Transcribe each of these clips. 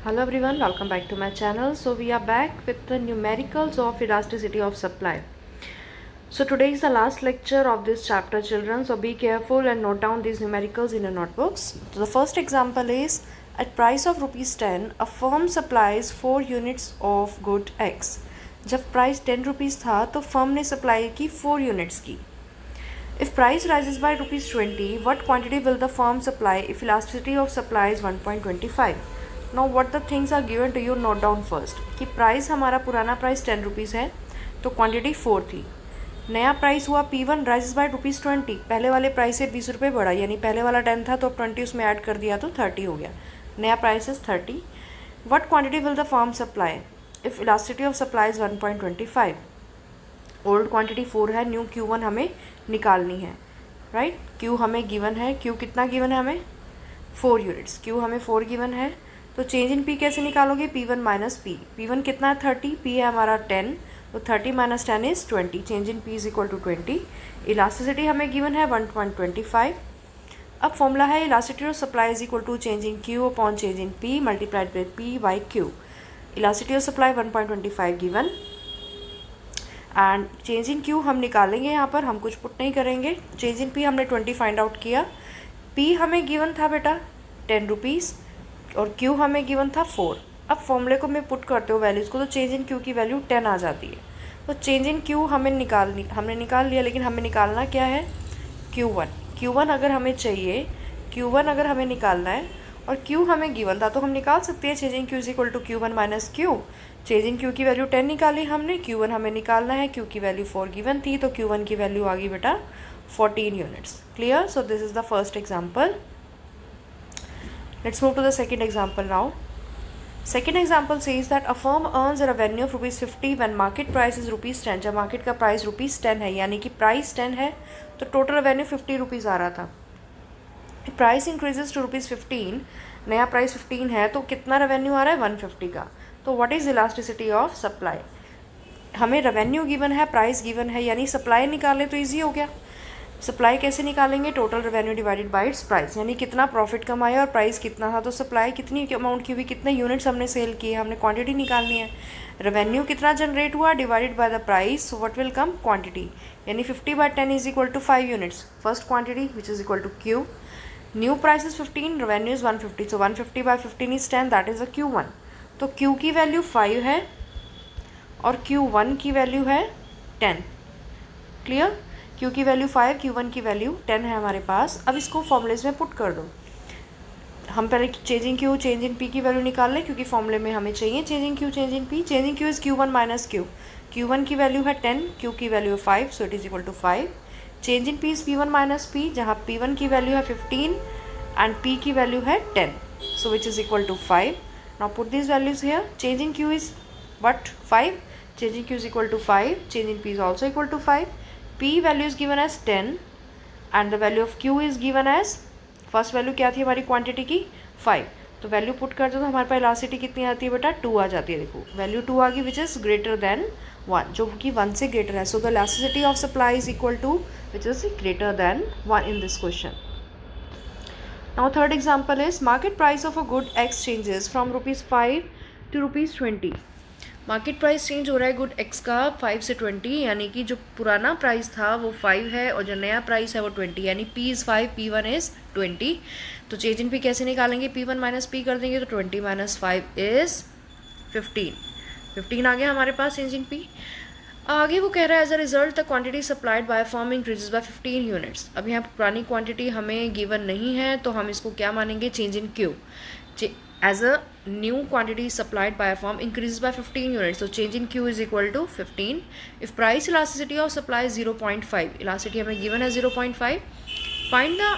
Hello everyone, welcome back to my channel. So we are back with the numericals of elasticity of supply. So today is the last lecture of this chapter, children. So be careful and note down these numericals in your notebooks. So the first example is at price of rupees 10, a firm supplies 4 units of good X. जब price 10 rupees था तो firm ने supply की 4 units की. If price rises by rupees 20, what quantity will the firm supply if elasticity of supply is 1.25? Now what the things are given to you, note down first. कि price हमारा पुराना price 10 rupees है तो quantity 4 थी. नया price हुआ P1 rises by rupees 20. पहले वाले प्राइस से 20 रुपये बढ़ा, यानी पहले वाला 10 था तो अब 20 उसमें ऐड कर दिया तो 30 हो गया. नया price is 30. What quantity will the firm supply if elasticity of supply is 1.25? Old quantity 4 है, न्यू Q1 हमें निकालनी है, राइट. Q हमें गिवन है, Q कितना गिवन है हमें 4 यूनिट्स. Q हमें 4 गिवन है तो चेंज इन P कैसे निकालोगे? P1 minus P. P1 कितना है 30, P है हमारा 10, तो 30 minus 10 is 20. Change in P is equal to 20. Elasticity हमें गिवन है 1.25. अब फॉर्मूला है elasticity of supply is equal to change in Q upon change in P multiplied by P by Q. Elasticity of supply 1.25 given and change in Q हम निकालेंगे. यहाँ पर हम कुछ पुट नहीं करेंगे. चेंज इन P हमने 20 फाइंड आउट किया. P हमें गिवन था बेटा 10 रुपीज़ और Q हमें गिवन था 4. अब फॉर्मूले को मैं पुट करते हो वैल्यूज़ को तो चेंज इन Q की वैल्यू 10 आ जाती है. तो चेंज इन Q हमने निकाल लिया, लेकिन हमें निकालना क्या है? Q1 अगर हमें चाहिए, Q1 अगर हमें निकालना है और Q हमें गिवन था तो हम निकाल सकते हैं change in Q is equal to Q1 minus Q. Change in Q की वैल्यू 10 निकाली हमने, Q1 हमें निकालना है, Q की वैल्यू 4 गिवन थी तो Q1 की वैल्यू आ गई बेटा 14 units. Clear? So this is the first example. Let's move to the second example now. Second example says that a firm earns a revenue of rupees 50 when market price is rupees 10. जब market का price rupees 10 है, यानी कि price 10 है तो total revenue 50 rupees आ रहा था. Price increases to rupees 15, नया प्राइस 15 है तो कितना रेवेन्यू आ रहा है? 150 का. तो what is elasticity of supply? हमें रेवेन्यू गिवन है, प्राइस गिवन है, यानी सप्लाई निकालें तो ईजी हो गया. सप्लाई कैसे निकालेंगे? Total revenue divided by it's price, यानी कितना प्रॉफिट कमाया और प्राइस कितना था. तो सप्लाई कितनी अमाउंट की हुई, कितने यूनिट्स हमने सेल किए, हमने क्वांटिटी निकालनी है. रेवेन्यू कितना जनरेट हुआ divided by the price, so what will come? Quantity. यानी 50 by 10 is equal to 5 units. First quantity which is equal to Q. New price is 15, revenue is 150, so 150 by 15 is 10, that is a Q1. तो Q की value 5 है और Q1 की value है 10. Clear? Q की value 5, Q1 की value 10 है हमारे पास. अब इसको फॉर्मूलेज में पुट कर दो. हम पहले change in Q change in P की वैल्यू निकाल लें क्योंकि फॉर्मूले में हमें चाहिए change in Q change in P. Change in Q is Q1 minus Q. Q1 की वैल्यू है 10, Q की वैल्यू है 5, so it is equal to 5. Change in P is P1 minus P, जहाँ P1 की वैल्यू है 15 and P की value है 10, so which is equal to 5. Now put this values here. Change in Q is what? 5. Change in Q is equal to 5. Change in P is also equal to 5. P value is given as 10 and the value of Q is given as, first value क्या थी हमारी quantity की? 5. तो value put कर दो तो हमारे पास elasticity कितनी आती है बेटा? 2 आ जाती है. देखो वैल्यू 2 आ गई विच इज़ ग्रेटर देन 1, जो कि 1 से ग्रेटर है. So the elasticity of supply is equal to which is greater than 1 in this question. Now third example is market price of a good X changes from rupees 5 to rupees 20. Market price change हो रहा है good X का 5 से 20, यानी कि जो पुराना price था वो 5 है और जो नया प्राइस है वो 20, यानी P इज़ 5, P1 इज़ 20. तो चेंज इन P कैसे निकालेंगे? P1 माइनस P कर देंगे तो 20 माइनस 5 इज़ 15. 15 आ गया हमारे पास चेंज इन P. आगे वो कह रहा है as a result the quantity supplied by firm increases by 15 units. अब यहाँ पुरानी क्वांटिटी हमें गिवन नहीं है तो हम इसको क्या मानेंगे? Change in Q. As a new quantity supplied by a firm increases by 15 units, so change in Q is equal to 15. If price elasticity of supply is 0.5, elasticity हमें given है 0.5. Find the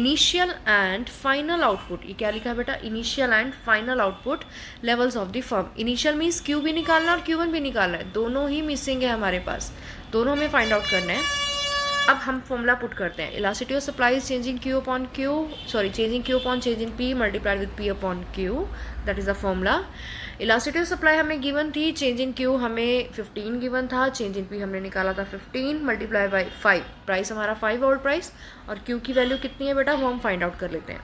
initial and final output. ये क्या लिखा है बेटा? initial and final output levels of the firm. initial means Q भी निकालना और Q1 भी निकालना है, दोनों ही मिसिंग है हमारे पास, दोनों हमें फाइंड आउट करना है. अब हम फॉर्मूला पुट करते हैं. Elasticity of supply is changing Q upon Q, sorry changing Q upon changing P multiplied with P upon Q, that is the formula. Elasticity of supply हमें गिवन थी, change in Q हमें 15 given था, change in P हमने निकाला था 15 multiply by 5. Price हमारा 5 old price और Q की वैल्यू कितनी है बेटा वो हम फाइंड आउट कर लेते हैं.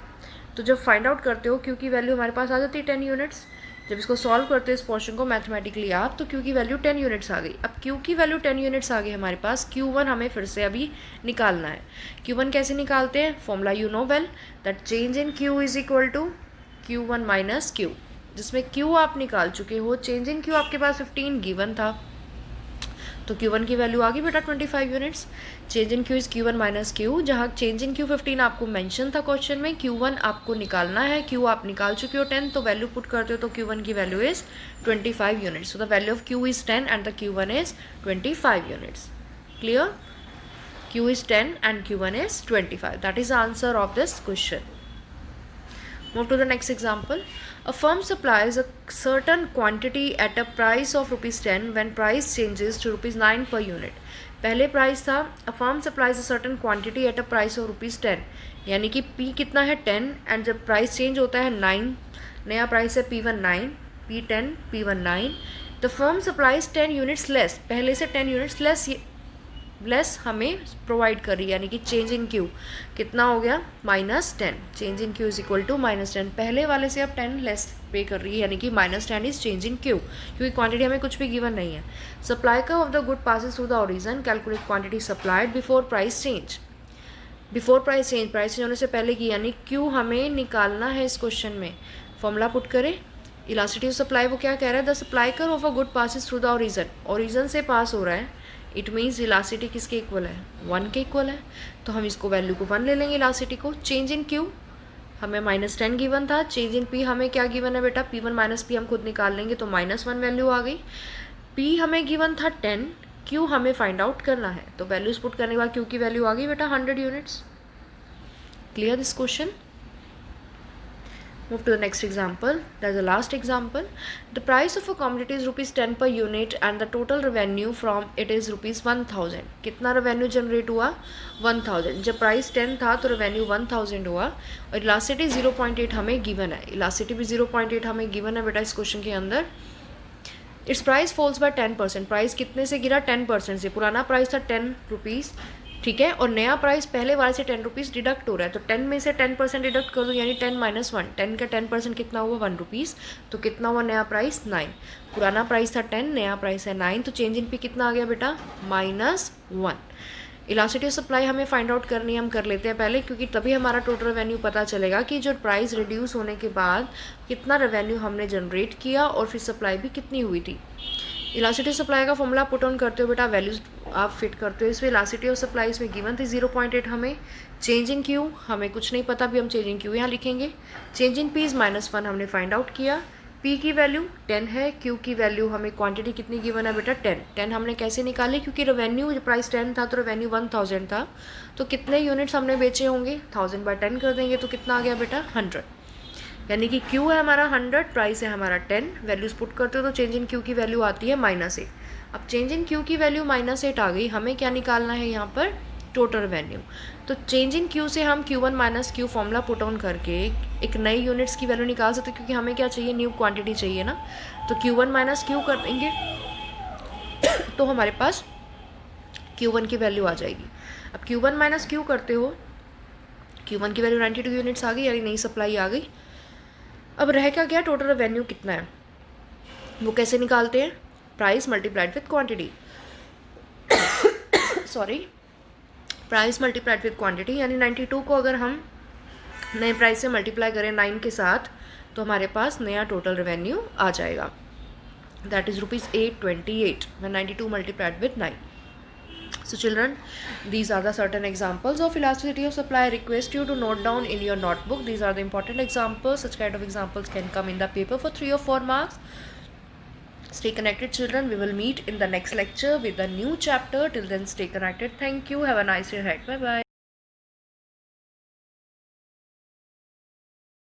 तो जब फाइंड आउट करते हो क्यू की वैल्यू हमारे पास आ जाती है 10 यूनिट्स। जब इसको सॉल्व करते हो इस पोर्शन को मैथमेटिकली आप, तो क्यू की वैल्यू 10 यूनिट्स आ गई। अब क्यू की वैल्यू 10 यूनिट्स आ गई हमारे पास, Q1 हमें फिर से अभी निकालना है। Q1 कैसे निकालते हैं? Formula you know well, that change in Q is equal to Q1 minus Q, जिसमें Q आप निकाल चुके हो, चेंज इन Q आपके पास 15 गिवन था, तो Q1 की वैल्यू आ गई बेटा 25 units. Change in Q is Q1 minus Q, जहाँ चेंज इन Q 15 आपको मेंशन था क्वेश्चन में, Q1 आपको निकालना है, Q आप निकाल चुके हो 10, तो वैल्यू पुट करते हो तो Q1 की value is 25 units. So the value of Q is 10 and the Q1 is 25 units. Clear? Q is 10 and Q1 is 25. That is the answer of this question. Move to the next example. A firm supplies a certain quantity at a price of rupees 10 when price changes to rupees 9 per unit. पहले price था a firm supplies a certain quantity at a price of rupees 10, यानी कि P कितना है 10 and जब price change होता है 9, नया प्राइस है P1 9, P10 P1 9, the firm supplies 10 units less, पहले से 10 units लेस हमें प्रोवाइड कर रही है, यानी कि चेंज इन क्यू कितना हो गया -10। Change in Q is equal to -10, पहले वाले से अब 10 लेस पे कर रही है, यानी कि -10 इज चेंज इन क्यू, क्योंकि क्वांटिटी हमें कुछ भी गिवन नहीं है। सप्लाई का of the good passes through the origin, calculate quantity supplied before price change. Before price change होने से पहले की, यानी क्यू हमें निकालना है इस क्वेश्चन में। फॉर्मूला पुट करें, इलास्टिसिटी ऑफ सप्लाई वो क्या कह रहा है, द सप्लाई कर of a good passes through the origin से पास हो रहा है, इट मीन्स इलास्टिसिटी किसके इक्वल है 1 के इक्वल है, तो हम इसको वैल्यू को 1 ले लेंगे इलास्टिसिटी को। चेंज इन क्यू हमें -10 गिवन था, चेंज इन पी हमें क्या गिवन है बेटा P1 माइनस पी हम खुद निकाल लेंगे, तो -1 वैल्यू आ गई। P हमें गिवन था 10, Q हमें फाइंड आउट करना है, तो वैल्यूज पुट करने के बाद Q की वैल्यू आ गई बेटा 100 units. Clear this question? Move to the next example. That's the last example. The price of a commodity is rupees 10 per unit and the total revenue from it is rupees 1000. कितना revenue generate हुआ 1000। जब price 10 था तो revenue 1000 हुआ, और elasticity 0.8 हमें given है, elasticity भी 0.8 हमें गिवन है बेटा इस क्वेश्चन के अंदर। इट्स प्राइस फॉल्स बाय 10%, प्राइस कितने से गिरा 10% से, पुराना प्राइस था 10 रुपीज़, ठीक है, और नया प्राइस पहले वाले से 10 रुपीज़ डिडक्ट हो रहा है, तो 10 में से 10% डिडक्ट कर दो, यानी 10 - 1, 10 का 10% कितना हुआ 1 रुपीज़, तो कितना हुआ नया प्राइस 9, पुराना प्राइस था 10, नया प्राइस है 9, तो चेंज इन पी कितना आ गया बेटा -1। इलास्टिसिटी ऑफ सप्लाई हमें फाइंड आउट करनी है, हम कर लेते हैं पहले, क्योंकि तभी हमारा टोटल रेवेन्यू पता चलेगा कि जो प्राइस रिड्यूस होने के बाद कितना रेवेन्यू हमने जनरेट किया और फिर सप्लाई भी कितनी हुई थी। इलास्टिसिटी ऑफ सप्लाई का फॉर्मूला पुट ऑन करते हो बेटा, वैल्यूज आप फिट करते हो इसमें। इलास्टिसिटी ऑफ सप्लाई इसमें गिवन थी 0.8 हमें, चेंज इन क्यू हमें कुछ नहीं पता, भी हम चेंज इन क्यू यहाँ लिखेंगे। चेंज इन पी इज़ -1 हमने फाइंड आउट किया, पी की वैल्यू 10 है, क्यू की वैल्यू हमें क्वांटिटी कितनी गिवन है बेटा 10 हमने कैसे निकाली, क्योंकि रेवेन्यू प्राइस 10 था तो रेवेन्यू 1000 था, तो कितने यूनिट्स हमने बेचे होंगे 1000 बाय 10 कर देंगे, तो कितना आ गया बेटा 100, यानी कि Q है हमारा 100, प्राइस है हमारा 10, वैल्यूज पुट करते हो तो चेंज इन Q की वैल्यू आती है -8। अब चेंज इन Q की वैल्यू -8 आ गई, हमें क्या निकालना है यहाँ पर टोटल रेवेन्यू, तो चेंज इन Q से हम Q1 minus Q formula put on करके एक नई यूनिट्स की वैल्यू निकाल सकते, क्योंकि हमें क्या चाहिए न्यू क्वांटिटी चाहिए ना, तो Q1 माइनस Q कर देंगे तो हमारे पास Q1 की वैल्यू आ जाएगी। अब Q1 माइनस Q करते हो, Q1 की वैल्यू 92 यूनिट्स आ गई, यानी नई सप्लाई आ गई। अब रह क्या गया टोटल रेवेन्यू कितना है, वो कैसे निकालते हैं, price multiplied with quantity, sorry price multiplied with quantity, यानी 92 को अगर हम नए प्राइस से मल्टीप्लाई करें 9 के साथ तो हमारे पास नया टोटल रेवेन्यू आ जाएगा, that is ₹828 when 92 multiplied with 9. So children, these are the certain examples of elasticity of supply. I request you to note down in your notebook. These are the important examples. Such kind of examples can come in the paper for 3 or 4 marks. Stay connected children. We will meet in the next lecture with a new chapter. Till then stay connected. Thank you. Have a nice day ahead. Bye bye.